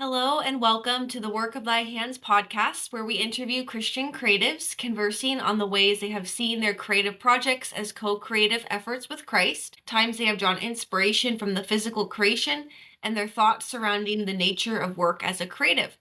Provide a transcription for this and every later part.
Hello and welcome to the Work of Thy Hands podcast, where we interview Christian creatives conversing on the ways they have seen their creative projects as co creative efforts with Christ, times they have drawn inspiration from the physical creation, and their thoughts surrounding the nature of work as a creative.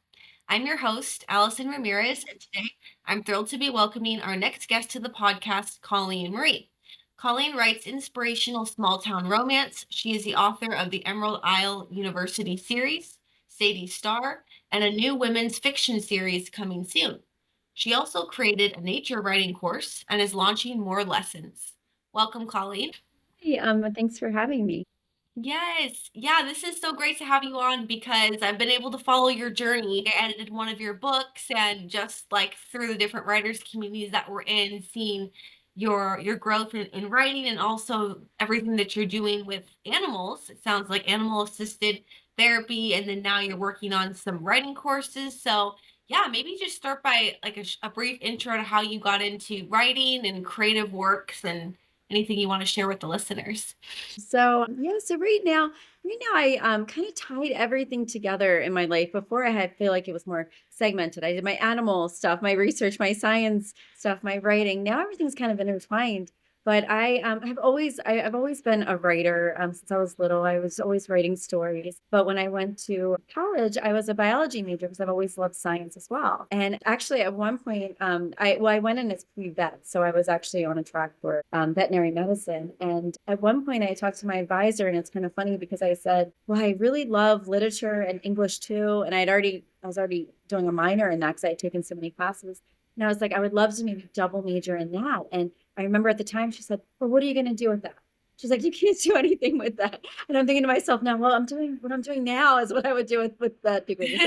I'm your host, Allison Ramirez, and today I'm thrilled to be welcoming our next guest to the podcast, Colleen Marie. Colleen writes inspirational small town romance. She is the author of the Emerald Isle University series, Sadie Starr, and a new women's fiction series coming soon. She also created a nature writing course and is launching more lessons. Welcome, Colleen. Hey, thanks for having me. Yes. Yeah, this is so great to have you on because I've been able to follow your journey. I edited one of your books and just like through the different writers communities that we're in, seeing your growth in writing and also everything that you're doing with animals. It sounds like animal assisted therapy, and then now you're working on some writing courses. So yeah, maybe just start by like a brief intro to how you got into writing and creative works and anything you want to share with the listeners. So right now I kind of tied everything together in my life. Before I had feel like it was more segmented. I did my animal stuff, my research, my science stuff, my writing. Now everything's kind of intertwined. But I've always been a writer since I was little. I was always writing stories. But when I went to college, I was a biology major because I've always loved science as well. And actually, at one point, I went in as pre-vet, so I was actually on a track for veterinary medicine. And at one point, I talked to my advisor, and it's kind of funny because I said, "Well, I really love literature and English too." And I was already doing a minor in that because I had taken so many classes. And I was like, I would love to maybe double major in that. And I remember at the time she said, "Well, what are you going to do with that?" She's like, "You can't do anything with that." And I'm thinking to myself now, well, I'm doing what I'm doing now is what I would do with that degree.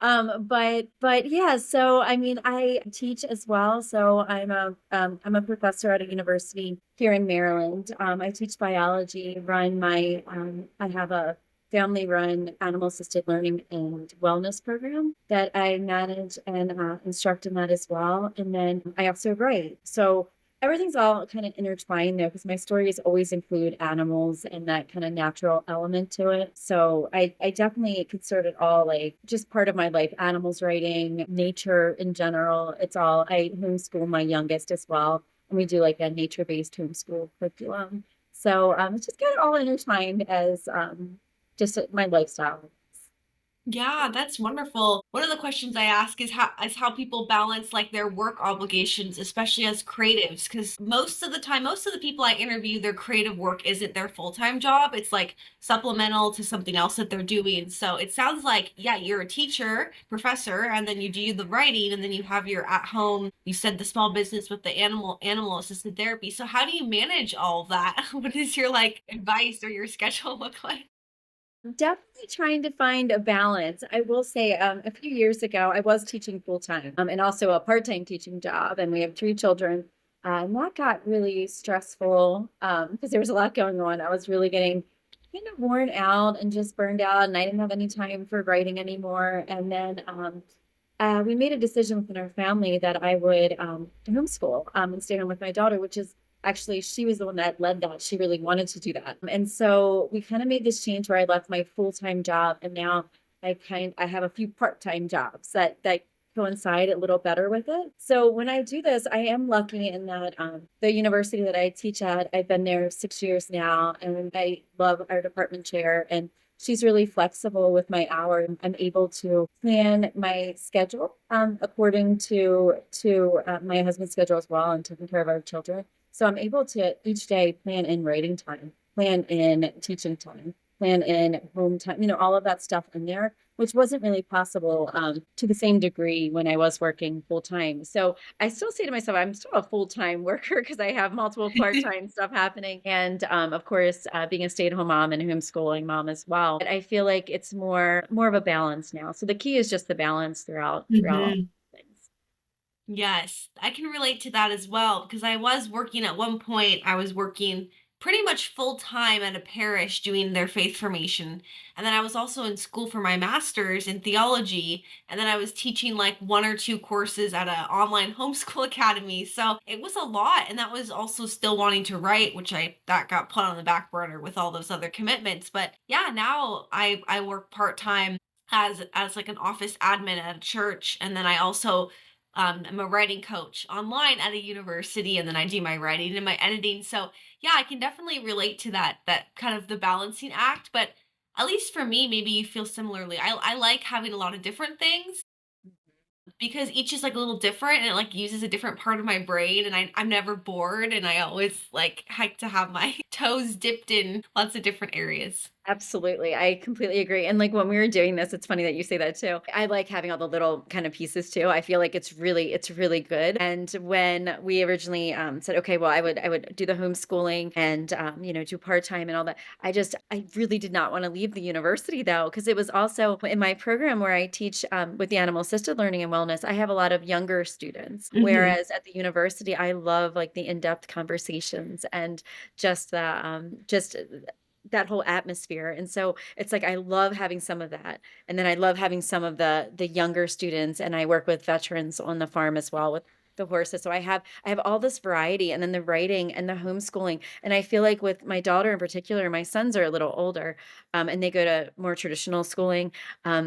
So but yeah, so I mean, I teach as well. So I'm a professor at a university here in Maryland. I teach biology, I have a family run animal assisted learning and wellness program that I manage and instruct in that as well. And then I also write. So everything's all kind of intertwined there because my stories always include animals and that kind of natural element to it. So I definitely consider it all like just part of my life, animals writing, nature in general. It's all, I homeschool my youngest as well. And we do like a nature-based homeschool curriculum. So it's just kind of all intertwined as just my lifestyle. Yeah, that's wonderful. One of the questions I ask is how people balance like their work obligations, especially as creatives, because most of the people I interview, their creative work isn't their full-time job. It's like supplemental to something else that they're doing. So it sounds like, yeah, you're a teacher, professor, and then you do the writing, and then you have your at home, you said the small business with the animal assisted therapy. So how do you manage all of that? What is your like advice or your schedule look like? Definitely trying to find a balance. I will say, a few years ago, I was teaching full time and also a part time teaching job, and we have three children. And that got really stressful because there was a lot going on. I was really getting kind of worn out and just burned out, and I didn't have any time for writing anymore. And then we made a decision within our family that I would homeschool and stay home with my daughter, which is actually, she was the one that led that. She really wanted to do that. And so we kind of made this change where I left my full-time job and now I have a few part-time jobs that coincide a little better with it. So when I do this, I am lucky in that the university that I teach at, I've been there 6 years now, and I love our department chair, and she's really flexible with my hour. I'm able to plan my schedule according to my husband's schedule as well, and taking care of our children. So I'm able to each day plan in writing time, plan in teaching time, plan in home time, all of that stuff in there, which wasn't really possible to the same degree when I was working full time. So I still say to myself, I'm still a full time worker because I have multiple part time stuff happening. And of course, being a stay at home mom and homeschooling mom as well. But I feel like it's more of a balance now. So the key is just the balance throughout all things. Yes, I can relate to that as well because I was working at one point, I was working pretty much full time at a parish doing their faith formation. And then I was also in school for my master's in theology. And then I was teaching like one or two courses at an online homeschool academy. So it was a lot. And that was also still wanting to write, which that got put on the back burner with all those other commitments. But yeah, now I work part time as like an office admin at a church, and then I also am a writing coach online at a university, and then I do my writing and my editing. So yeah, I can definitely relate to that kind of the balancing act. But at least for me, maybe you feel similarly. I like having a lot of different things because each is like a little different and it like uses a different part of my brain, and I'm never bored, and I always like to have my toes dipped in lots of different areas. Absolutely. I completely agree. And like when we were doing this, it's funny that you say that too. I like having all the little kind of pieces too. I feel like it's really good. And when we originally said, okay, well, I would do the homeschooling and do part time and all that. I really did not want to leave the university though, because it was also in my program where I teach with the animal assisted learning and wellness. I have a lot of younger students, Mhm. whereas at the university, I love like the in depth conversations and just that whole atmosphere. And so it's like I love having some of that. And then I love having some of the younger students, and I work with veterans on the farm as well with the horses. So I have all this variety, and then the writing and the homeschooling. And I feel like with my daughter in particular, my sons are a little older, and they go to more traditional schooling.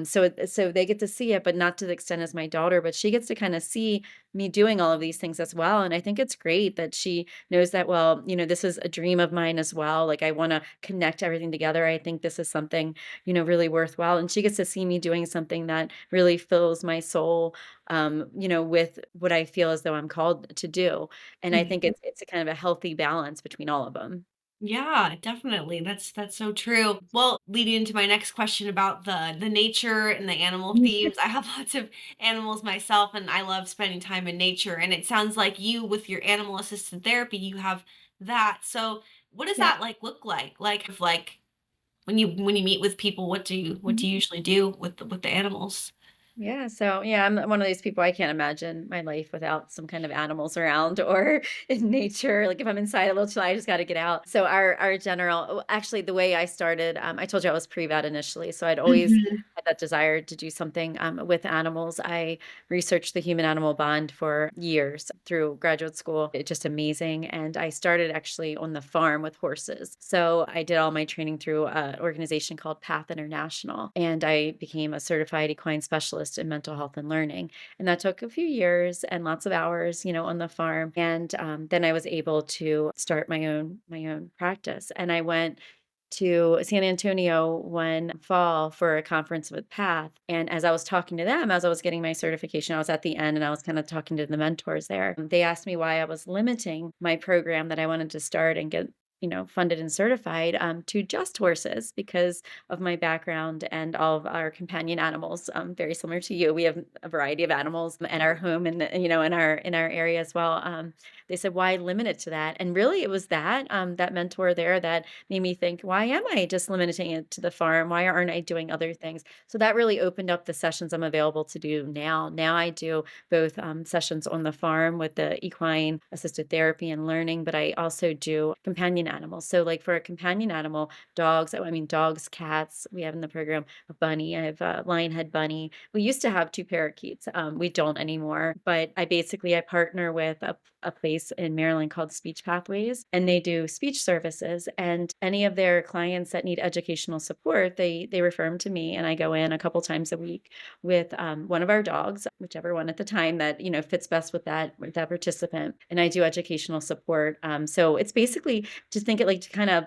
So they get to see it, but not to the extent as my daughter, but she gets to kind of see me doing all of these things as well. And I think it's great that she knows that, well, this is a dream of mine as well. Like I want to connect everything together. I think this is something, really worthwhile. And she gets to see me doing something that really fills my soul, with what I feel as though I'm called to do. And I think it's a kind of a healthy balance between all of them. Yeah, definitely. That's so true. Well, leading into my next question about the nature and the animal themes, I have lots of animals myself, and I love spending time in nature. And it sounds like you, with your animal assisted therapy, you have that. So, what does Yeah. that like look like? Like, if like when you meet with people, what do you usually do with the animals? Yeah, so yeah, I'm one of these people. I can't imagine my life without some kind of animals around or in nature. Like if I'm inside a little too, I just got to get out. So our general, actually, the way I started, I told you I was pre-vet initially, so I'd always Mhm. had that desire to do something with animals. I researched the human animal bond for years through graduate school. It's just amazing, and I started actually on the farm with horses. So I did all my training through an organization called Path International, and I became a certified equine specialist in mental health and learning. And that took a few years and lots of hours, on the farm. And then I was able to start my own practice. And I went to San Antonio one fall for a conference with Path. And as I was talking to them, as I was getting my certification, I was at the end and I was kind of talking to the mentors there. They asked me why I was limiting my program that I wanted to start and get, funded and certified to just horses because of my background and all of our companion animals. Very similar to you, we have a variety of animals in our home and in our area as well. They said, "Why limit it to that?" And really, it was that mentor there that made me think, why am I just limiting it to the farm? Why aren't I doing other things? So that really opened up the sessions I'm available to do now. Now I do both sessions on the farm with the equine assisted therapy and learning, but I also do companion animals. So, like for a companion animal, dogs, I mean, dogs, cats, we have in the program a bunny. I have a lionhead bunny. We used to have two parakeets. We don't anymore, but I partner with a place in Maryland called Speech Pathways, and they do speech services. And any of their clients that need educational support, they refer them to me, and I go in a couple times a week with one of our dogs, whichever one at the time that fits best with that participant, and I do educational support. So it's basically to think it like to kind of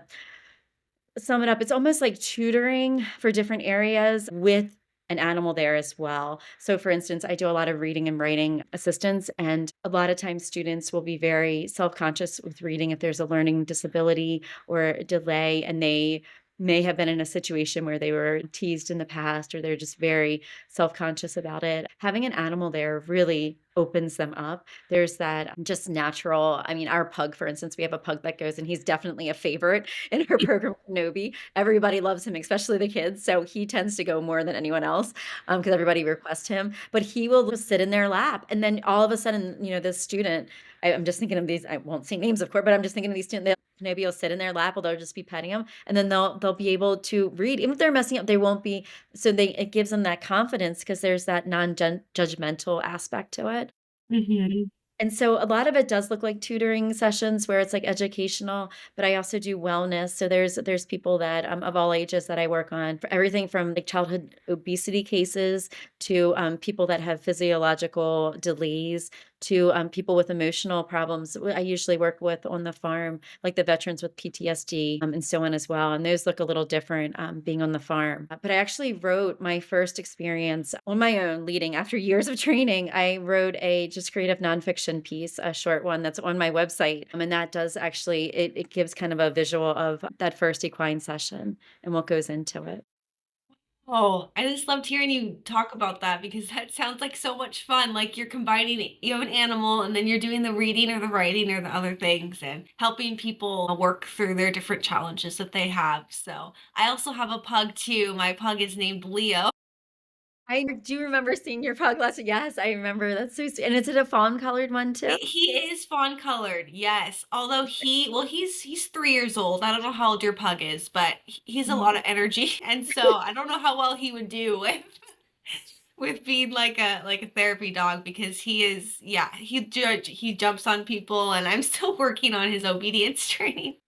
sum it up, it's almost like tutoring for different areas with an animal there as well. So, for instance, I do a lot of reading and writing assistance, and a lot of times students will be very self conscious with reading if there's a learning disability or a delay, and they may have been in a situation where they were teased in the past or they're just very self conscious about it. Having an animal there really opens them up. There's that just natural. I mean, our pug, for instance, we have a pug that goes, and he's definitely a favorite in her program, Nobi. Everybody loves him, especially the kids. So he tends to go more than anyone else because everybody requests him. But he will just sit in their lap. And then all of a sudden, this student, I'm just thinking of these, I won't say names, of course, but I'm just thinking of these students. Maybe will sit in their lap, or they'll just be petting them, and then they'll be able to read. Even if they're messing up, they won't be. So it gives them that confidence because there's that non-judgmental aspect to it. Mhm. And so a lot of it does look like tutoring sessions where it's like educational, but I also do wellness. So there's people that of all ages that I work on, for everything from like childhood obesity cases to people that have physiological delays to people with emotional problems. I usually work with on the farm, like the veterans with PTSD and so on as well. And those look a little different being on the farm. But I actually wrote my first experience on my own, leading after years of training. I wrote a just creative nonfiction piece, a short one that's on my website. And that does actually, it gives kind of a visual of that first equine session and what goes into it. Oh, I just loved hearing you talk about that because that sounds like so much fun. Like you're combining, you have an animal and then you're doing the reading or the writing or the other things and helping people work through their different challenges that they have. So I also have a pug too. My pug is named Leo. I do remember seeing your pug last. Yes, I remember. That's so sweet. And is it a fawn colored one too? He is fawn colored, yes. Although he's 3 years old. I don't know how old your pug is, but he's a lot of energy, and so I don't know how well he would do with being like a therapy dog because he is yeah he jumps on people, and I'm still working on his obedience training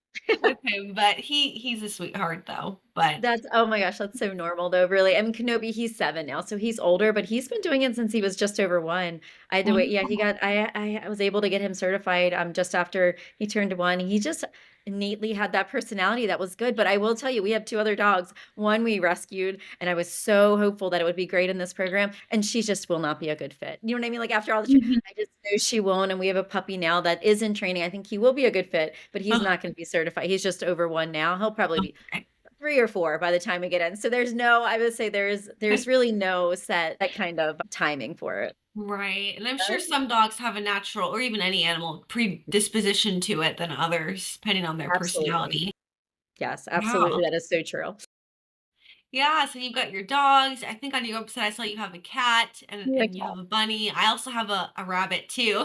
with him. But he's a sweetheart though. But That's oh my gosh, that's so normal though, really. I mean, Kenobi, he's 7 now, so he's older, but he's been doing it since he was just over 1. I had to wait. Yeah, he got I was able to get him certified just after he turned 1. He just innately had that personality that was good. But I will tell you, we have 2 other dogs. One we rescued, and I was so hopeful that it would be great in this program, and she just will not be a good fit. You know what I mean? Like after all the Mhm. I just know she won't, and we have a puppy now that is in training. I think he will be a good fit, but he's Oh, not going to be certified. He's just over 1 now. He'll probably be okay. 3 or 4 by the time we get in. So there's no I would say there's really no set that kind of timing for it. Right, and I'm sure Uh, some dogs have a natural, or even any animal, predisposition to it than others, depending on their Absolutely. personality. Yes, Yeah. absolutely, that is so true. Yeah, so you've got your dogs. I think on your website I saw you have a cat and Yeah, you have a bunny. I also have a rabbit too,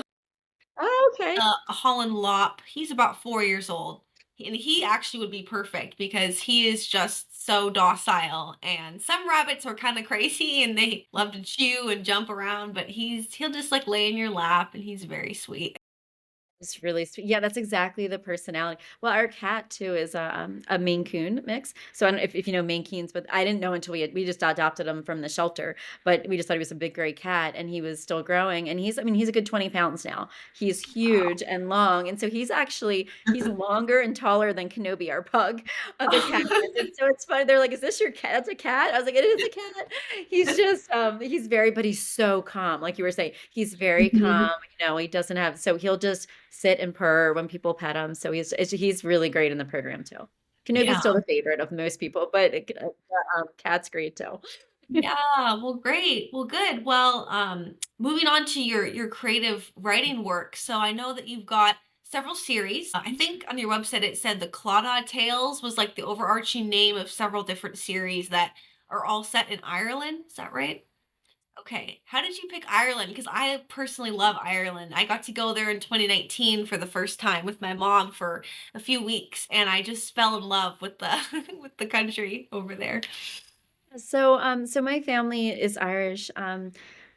oh, okay. a Holland Lop. He's about 4 years old. And he actually would be perfect because he is just so docile. And some rabbits are kind of crazy and they love to chew and jump around, but he'll just like lay in your lap and he's very sweet. It's really sweet. Yeah, that's exactly the personality. Well, our cat too is a Maine Coon mix. So I don't know if you know Maine Coons, but I didn't know until we just adopted him from the shelter. But we just thought he was a big gray cat, and he was still growing. And he's I mean he's a good 20 pounds now. He's huge and long, and so he's longer and taller than Kenobi, our pug, the cat is. And so it's funny. They're like, "Is this your cat? That's a cat?" I was like, "It is a cat." He's very, but he's so calm. Like you were saying, he's very calm. Mhm. He doesn't have so he'll just sit and purr when people pet him. So he's really great in the program too. Kenobi's Yeah. still the favorite of most people, but Cat's great too. Yeah, well, great. Well, good. Well, moving on to your creative writing work. So I know that you've got several series. I think on your website it said the Clawdaw Tales was like the overarching name of several different series that are all set in Ireland. Is that right? Okay. How did you pick Ireland? Because I personally love Ireland. I got to go there in 2019 for the first time with my mom for a few weeks, and I just fell in love with the with the country over there. So my family is Irish.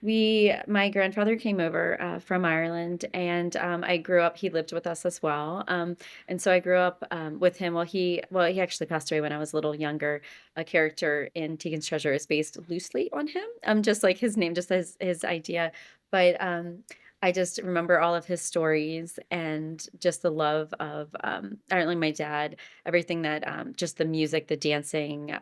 My grandfather came over from Ireland, and I grew up. He lived with us as well, and so I grew up with him. He actually passed away when I was a little younger. A character in Tegan's Treasure is based loosely on him, just like his name, just as his idea. But I just remember all of his stories and just the love of Ireland. My dad, everything that just the music, the dancing,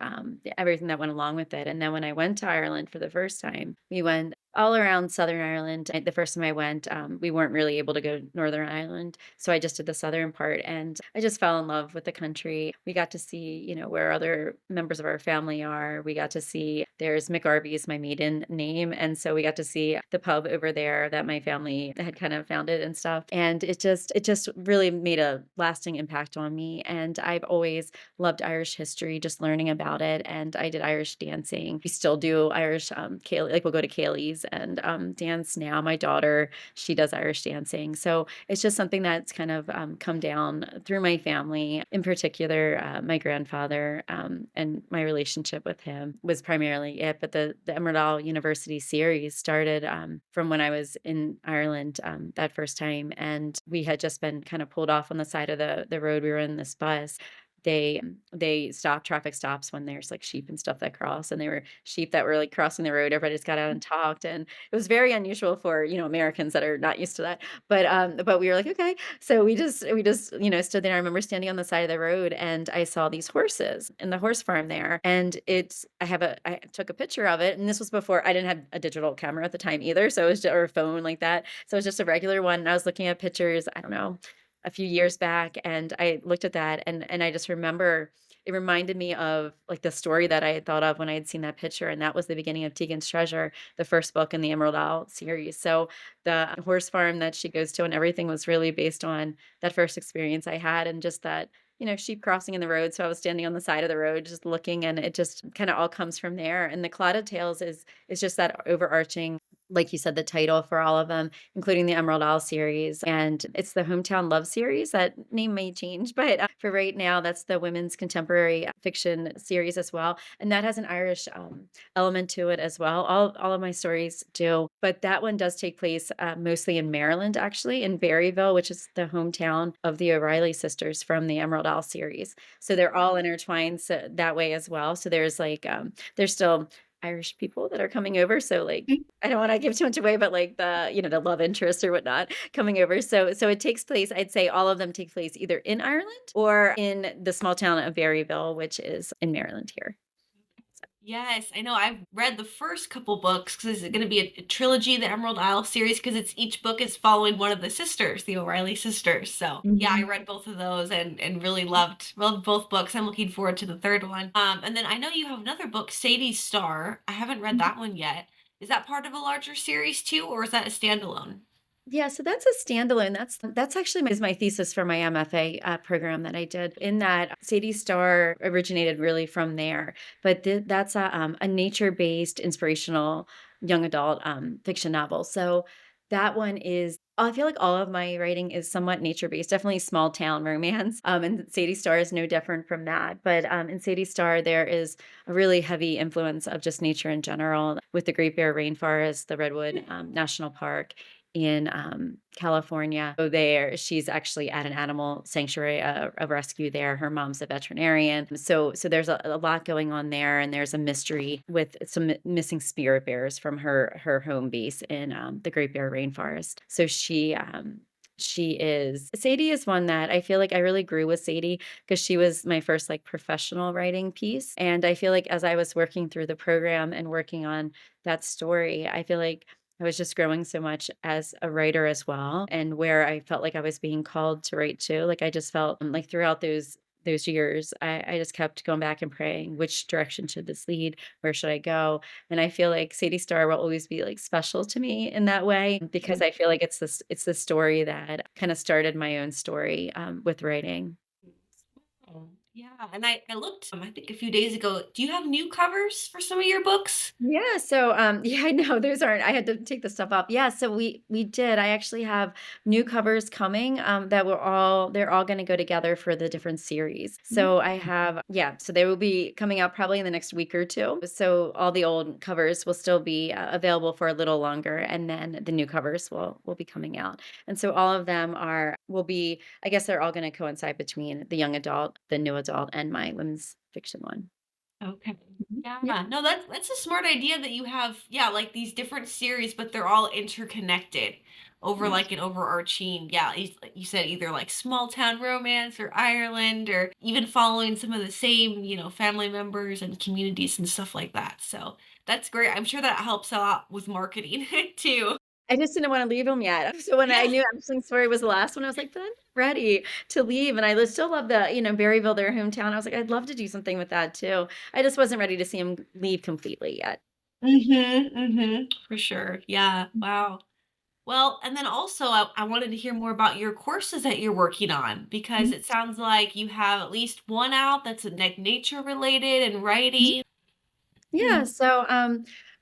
everything that went along with it. And then when I went to Ireland for the first time, we went all around Southern Ireland. The first time I went, we weren't really able to go to Northern Ireland, so I just did the southern part, and I just fell in love with the country. We got to see, where other members of our family are. We got to see there's McGarvey's my maiden name, and so we got to see the pub over there that my family had kind of founded and stuff. And it just really made a lasting impact on me. And I've always loved Irish history, just learning about it. And I did Irish dancing. We still do Irish Cael like we'll go to Caelies and dance now. My daughter, she does Irish dancing. So it's just something that's kind of come down through my family. In particular, my grandfather and my relationship with him was primarily it. But the Emerald Isle University series started from when I was in Ireland that first time. And we had just been kind of pulled off on the side of the road. We were in this bus. They stop traffic stops when there's like sheep and stuff that cross, and they were sheep that were like crossing the road. Everybody just got out and talked, and it was very unusual for Americans that are not used to that. But we were like, okay, so we just stood there. I remember standing on the side of the road, and I saw these horses in the horse farm there, and I took a picture of it, and this was before I didn't have a digital camera at the time either, so it was or a phone like that, so it was just a regular one. And I was looking at pictures. I don't know, a few years back, and I looked at that, and I just remember it reminded me of, like, the story that I had thought of when I had seen that picture, and that was the beginning of Tegan's Treasure, the first book in the Emerald Isle series. So, the horse farm that she goes to and everything was really based on that first experience I had, and just that, sheep crossing in the road. So I was standing on the side of the road just looking, and it just kinda all comes from there. And The Clouded Tales is just that overarching, like you said, the title for all of them, including the Emerald Isle series, and it's the Hometown Love series. That name may change, but for right now, that's the women's contemporary fiction series as well, and that has an Irish element to it as well. All of my stories do, but that one does take place mostly in Maryland, actually, in Berryville, which is the hometown of the O'Reilly sisters from the Emerald Isle series. So they're all intertwined that way as well. So there's like there's still Irish people that are coming over. So like I don't want to give too much away, but like the love interest or whatnot coming over. So it takes place, I'd say all of them take place either in Ireland or in the small town of Berryville, which is in Maryland here. Yes, I know. I've read the first couple books because it's going to be a trilogy, the Emerald Isle series, because it's each book is following one of the sisters, the O'Reilly sisters. So yeah, I Mhm. read both of those and really loved both books. I'm looking forward to the third one. And then I know you have another book, Sadie's Star. I haven't read that one yet. Is that part of a larger series too, or is that a standalone? Yeah, so that's a standalone. That's actually my thesis for my MFA program that I did. In that, Sadie Starr originated really from there, but that's a nature-based, inspirational young adult fiction novel. So that one is. I feel like all of my writing is somewhat nature-based, definitely small town romance. And Sadie Starr is no different from that. But in Sadie Starr, there is a really heavy influence of just nature in general, with the Great Bear Rainforest, the Redwood National Park in California. So she's actually at an animal sanctuary, a rescue there. Her mom's a veterinarian. So there's a lot going on there, and there's a mystery with some missing spirit bears from her home base in the Great Bear Rainforest. So Sadie is one that I feel like I really grew with Sadie because she was my first like professional writing piece. And I feel like as I was working through the program and working on that story, I feel like I was just growing so much as a writer as well, and where I felt like I was being called to write too. Like I just felt like throughout those years, I just kept going back and praying, which direction should this lead? Where should I go? And I feel like Sadie Star will always be like special to me in that way because I feel like it's the story that kind of started my own story with writing. Oh, yeah, and I looked, I think a few days ago. Do you have new covers for some of your books? Yeah, so yeah, I know those aren't I had to take the stuff off. Yeah, so we did. I actually have new covers coming that they're all going to go together for the different series. So I have yeah, so they will be coming out probably in the next week or two. So all the old covers will still be available for a little longer, and then the new covers will be coming out. And so all of them are will be I guess they're all going to coincide between the young adult, the new adult, and my women's fiction one. Okay. Yeah. Yeah, no, that's a smart idea that you have, yeah, like these different series, but they're all interconnected over Yeah. like an overarching, yeah, like you said either like small town romance or Ireland or even following some of the same, family members and communities and stuff like that. So that's great. I'm sure that helps a lot with marketing too. I just didn't wanna leave them yet. So when I Yeah. knew Ashley's Story was the last one, I was like, "But I'm not ready to leave," and I still love Berryville, their hometown. I was like, "I'd love to do something with that too." I just wasn't ready to see him leave completely yet. For sure. Yeah. Wow. Well, and then also, I wanted to hear more about your courses that you're working on because Mhm. it sounds like you have at least one out that's like nature related and Mhm. writing. Yeah, so,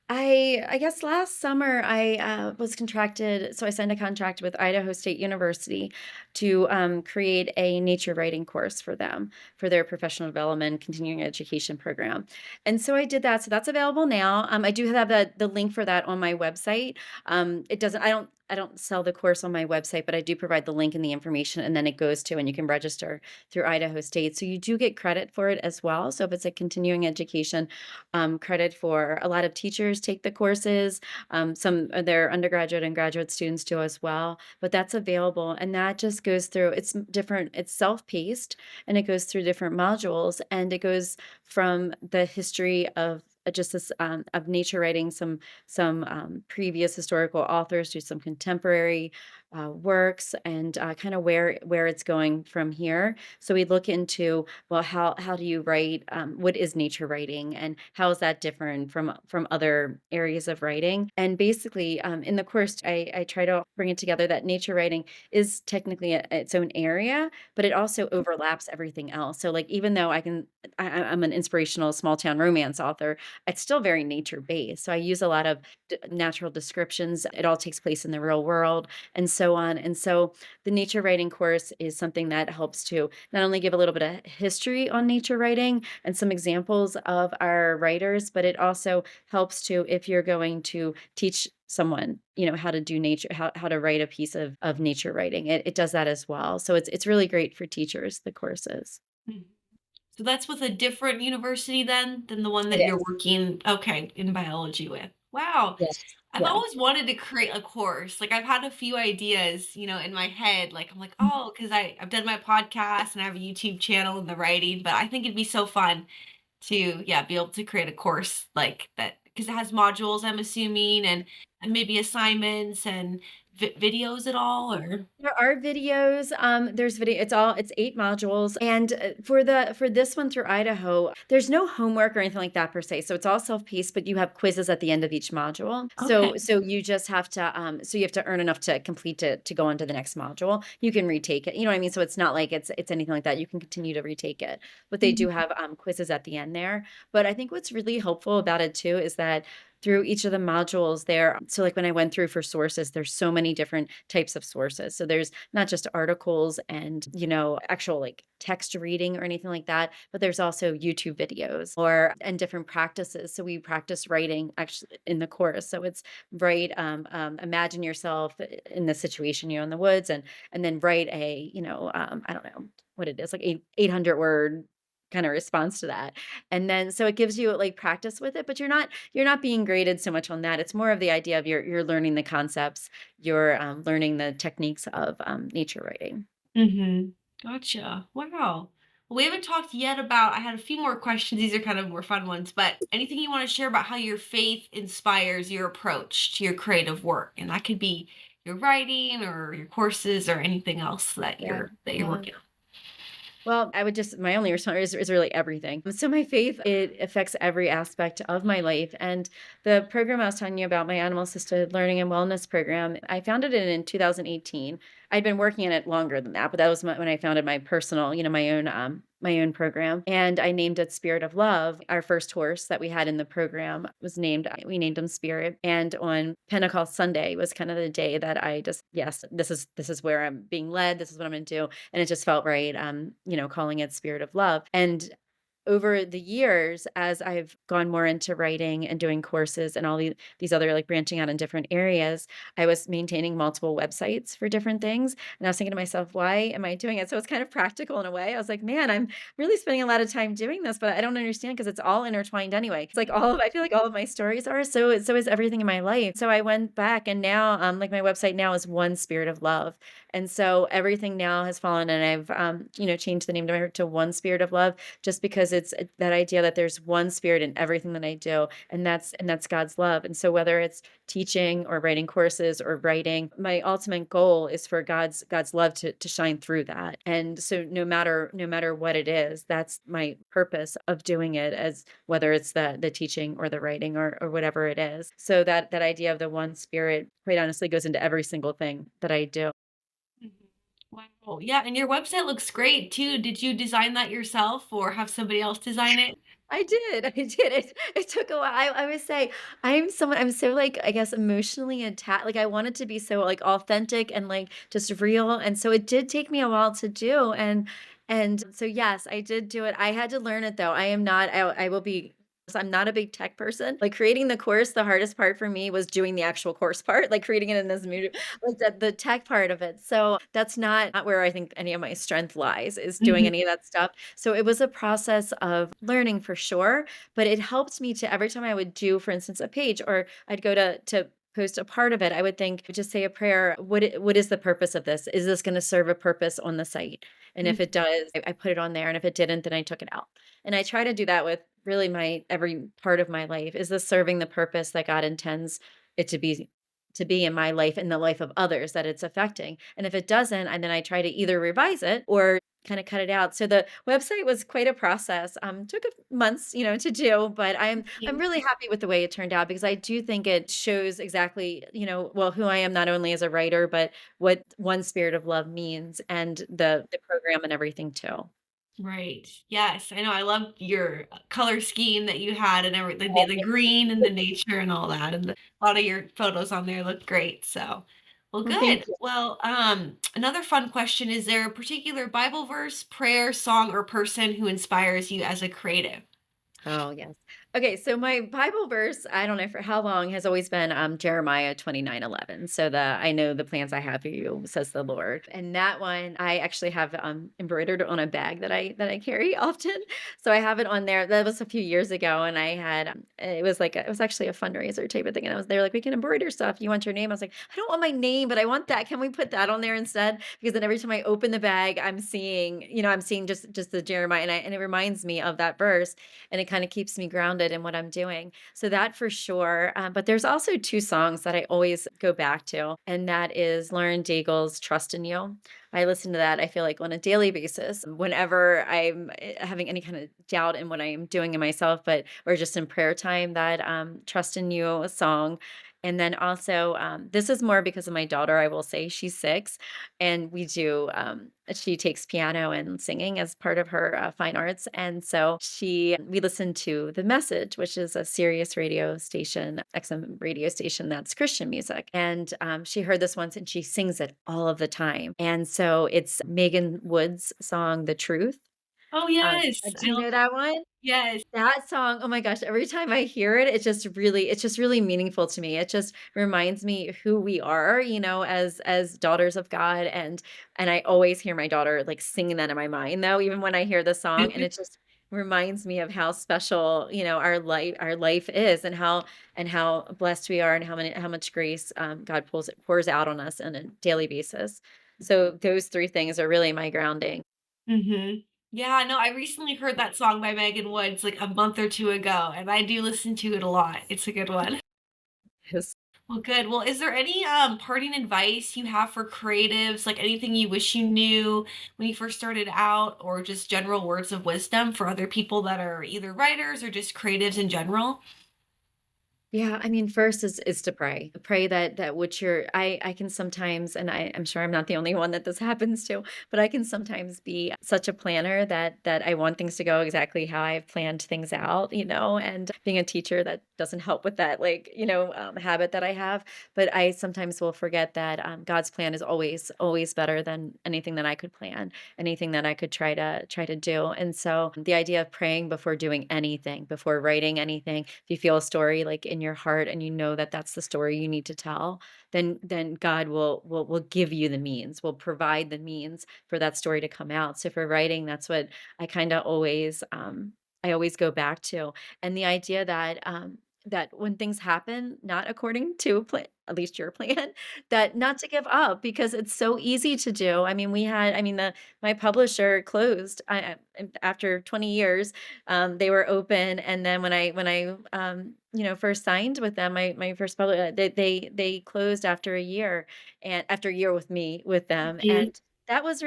I guess last summer I was contracted, so I signed a contract with Idaho State University to create a nature writing course for them for their professional development continuing education program, and so I did that. So that's available now. I do have the link for that on my website. It doesn't. I don't sell the course on my website, but I do provide the link and the information, and then it goes to and you can register through Idaho State. So you do get credit for it as well. So if it's a continuing education credit for a lot of teachers take the courses. Some of their undergraduate and graduate students do as well, but that's available. And that just goes through, it's different, it's self paced and it goes through different modules and it goes from the history of just this of nature writing, some previous historical authors to some contemporary works and kind of where it's going from here. So we look into, well, how do you write? What is nature writing, and how is that different from other areas of writing? And basically, in the course, I try to bring it together that nature writing is technically its own area, but it also overlaps everything else. So, like, even though I'm an inspirational small town romance author, it's still very nature based. So I use a lot of natural descriptions. It all takes place in the real world, and so on. And so the nature writing course is something that helps to not only give a little bit of history on nature writing and some examples of our writers, but it also helps to, if you're going to teach someone, how to do nature, how to write a piece of nature writing. It does that as well. So it's really great for teachers, the courses. Mhm. So that's with a different university then than the one It that you're is. working, okay, in biology with. Wow. Yes. I've Yeah. always wanted to create a course. Like I've had a few ideas, in my head. Like I'm like, oh, because I've done my podcast and I have a YouTube channel in the writing, but I think it'd be so fun to, yeah, be able to create a course like that because it has modules, I'm assuming, and maybe assignments and videos at all or There are videos, there's video it's 8 modules, and, for this one through Idaho, there's no homework or anything like that per se, so it's all self-paced, but you have quizzes at the end of each module. okay. So you just have to, so you have to earn enough to complete it to go on to the next module. You can retake it, you know what I mean? So it's not like it's anything like that, you can continue to retake it, but they do Mhm. have, quizzes at the end there. But I think what's really helpful about it too is that through each of the modules there, so like when I went through for sources, there's so many different types of sources. So there's not just articles and, actual like text reading or anything like that, but there's also YouTube videos or and different practices. So we practice writing actually in the course. So it's write, imagine yourself in the situation you're in the woods and then write a, I don't know what it is, like 800 word kind of response to that. And then so it gives you like practice with it, but you're not being graded so much on that. It's more of the idea of you're learning the concepts, you're learning the techniques of nature writing. Mhm. Gotcha. Wow. Well, we haven't talked yet about I had a few more questions. These are kind of more fun ones, but anything you want to share about how your faith inspires your approach to your creative work? And that could be your writing or your courses or anything else that Yeah, you're yeah. working on. Well, I would just my only response is really everything. So my faith, it affects every aspect of my life. And the program I was telling you about, my animal assisted learning and wellness program, I founded it in 2018. I'd been working in it longer than that, but that was when I founded my personal, my own program. And I named it Spirit of Love. Our first horse that we had in the program was named, we named him Spirit. And on Pentecost Sunday was kind of the day that I just, yes, this is where I'm being led. This is what I'm going to do, and it just felt right, calling it Spirit of Love. And over the years, as I've gone more into writing and doing courses and all these other like branching out in different areas, I was maintaining multiple websites for different things. And I was thinking to myself, why am I doing it? So it's kind of practical in a way. I was like, man, I'm really spending a lot of time doing this, but I don't understand because it's all intertwined anyway. It's like I feel like all of my stories are. So is everything in my life. So I went back and now like my website now is One Spirit of Love. And so everything now has fallen and I've changed the name to One Spirit of Love just because it's that idea that there's one spirit in everything that I do, and that's God's love. And so whether it's teaching or writing courses or writing, my ultimate goal is for God's love to shine through that. And so no matter what it is, that's my purpose of doing it, as whether it's the teaching or the writing or whatever it is. So that idea of the one spirit quite honestly goes into every single thing that I do. Mhm. Wow. Yeah, and your website looks great too. Did you design that yourself or have somebody else design it? I did, I did. It took a while. I would say I'm so, like, I guess, emotionally attached. Like, I wanted to be so, like, authentic and, like, just real, and so it did take me a while to do, and so, yes, I did do it. I had to learn it, though. I am not I will be so I'm not a big tech person. Like, creating the course, the hardest part for me was doing the actual course part, like, creating it in this mood, like, the tech part of it. So, that's not where I think any of my strength lies, is doing Mhm. any of that stuff. So it was a process of learning for sure, but it helped me to every time I would do, for instance, a page or I'd go to post a part of it, I would think, just say a prayer. What is the purpose of this? Is this going to serve a purpose on the site? And if it does, I put it on there. And if it didn't, then I took it out. And I try to do that with really my every part of my life. Is this serving the purpose that God intends it to be in my life and the life of others that it's affecting? And if it doesn't, and then I try to either revise it or kinda cut it out. So the website was quite a process, took a months, to do, but I'm Mhm. really happy with the way it turned out because I do think it shows exactly, well, who I am not only as a writer, but what one spirit of love means and the program and everything too. Right. Yes, I know, I love your color scheme that you had and Oh, the thank green and the nature and all that, and a lot of your photos on there look great, so well, well, thank good. you. Well, another fun question, is there a particular Bible verse, prayer, song, or person who inspires you as a creative? Oh, yes. Okay, so my Bible verse, I don't know for how long, has always been Jeremiah 29:11. So I know the plans I have for you, says the Lord. And that one I actually have embroidered on a bag that I carry often. So I have it on there. That was a few years ago, and I had it was like it was actually a fundraiser type of thing. And they were like, we can embroider stuff. You want your name? I was like, I don't want my name, but I want that. Can we put that on there instead? Because then every time I open the bag, I'm seeing just the Jeremiah, and it reminds me of that verse and it kind of keeps me grounded in what I'm doing. So that for sure. But there's also two songs that I always go back to, and that is Lauren Daigle's "Trust in You." I listen to that. I feel like on a daily basis, whenever I'm having any kind of doubt in what I am doing in myself, but or just in prayer time, that "Trust in You" song. And then also, this is more because of my daughter. I will say she's 6, and she takes piano and singing as part of her fine arts, and so we listen to The Message, which is a Sirius radio station, XM radio station that's Christian music, and she heard this once and she sings it all of the time, and so it's Megan Wood's song "The Truth." Oh, yes. Do I you love know that one? yes. That song, oh my gosh, every time I hear it, it's just really meaningful to me. It just reminds me who we are, as daughters of God, and I always hear my daughter, like, singing that in my mind, though, even when I hear the song, and it just reminds me of how special, our life is, and how blessed we are, and how much grace, God pours out on us on a daily basis. So those 3 things are really my grounding. Mhm. Yeah, no, I recently heard that song by Megan Woods, like, a month or 2 ago, and I do listen to it a lot. It's a good one. Yes. Well, good. Well, is there any, parting advice you have for creatives, like, anything you wish you knew when you first started out, or just general words of wisdom for other people that are either writers or just creatives in general? Yeah, I mean, first is to pray. Pray that what I can sometimes, and I'm sure I'm not the only one that this happens to, but I can sometimes be such a planner that I want things to go exactly how I've planned things out, and being a teacher, that doesn't help with that, like, habit that I have. But I sometimes will forget that God's plan is always better than anything that I could plan, anything that I could try to do. And so the idea of praying before doing anything, before writing anything, if you feel a story like in your heart and you know that that's the story you need to tell, then God will give you the means, will provide the means for that story to come out. So for writing, that's what I kind of always go back to. And the idea that when things happen not according to a plan, at least your plan, that not to give up because it's so easy to do. I mean, the my publisher closed after 20 years. They were open, and then when I first signed with them, my first publisher, they closed after a year, and after a year with them, Mhm. and that was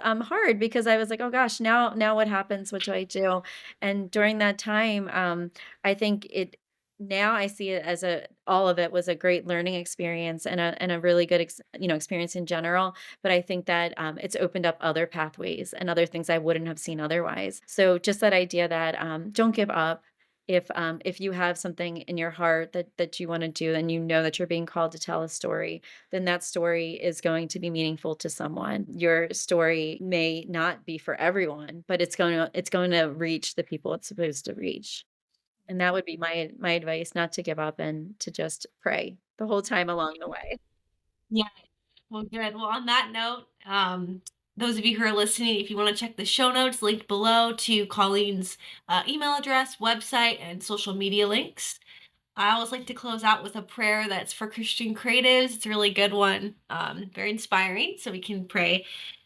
hard because I was like, oh gosh, now what happens? What do I do? And during that time, I think now I see it as a all of it was a great learning experience and a really good experience in general. But I think that it's opened up other pathways and other things I wouldn't have seen otherwise. So just that idea that don't give up. If you have something in your heart that you want to do and you know that you're being called to tell a story, then that story is going to be meaningful to someone. Your story may not be for everyone, but it's going to reach the people it's supposed to reach. And that would be my advice, not to give up and to just pray the whole time along the way. Yeah. Well, good. Well, on that note, those of you who are listening, if you want to check the show notes linked below to Colleen's email address, website, and social media links. I always like to close out with a prayer that's for Christian creatives. It's a really good one, very inspiring. So we can pray.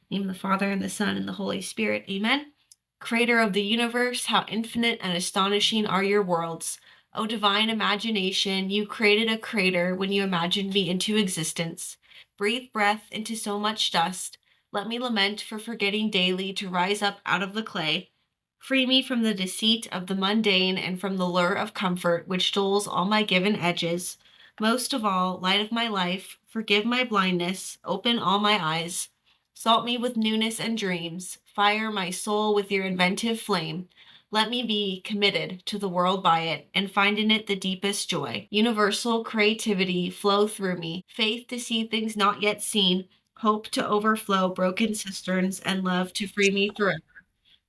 In the name of the Father, and the Son, and the Holy Spirit. Amen. Creator of the universe, how infinite and astonishing are your worlds. O divine imagination, you created a crater when you imagined me into existence. Breathe breath into so much dust. Let me lament for forgetting daily to rise up out of the clay. Free me from the deceit of the mundane and from the lure of comfort which dulls all my given edges. Most of all, light of my life, forgive my blindness, open all my eyes. Salt me with newness and dreams. Fire my soul with your inventive flame. Let me be committed to the world by it and find in it the deepest joy. Universal creativity flow through me. Faith to see things not yet seen. Hope to overflow broken cisterns and love to free me forever.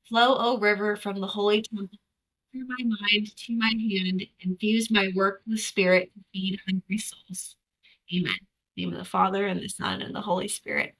Flow, O river, from the holy temple through my mind to my hand. Infuse my work with spirit to feed hungry souls. Amen. In the name of the Father, and the Son, and the Holy Spirit.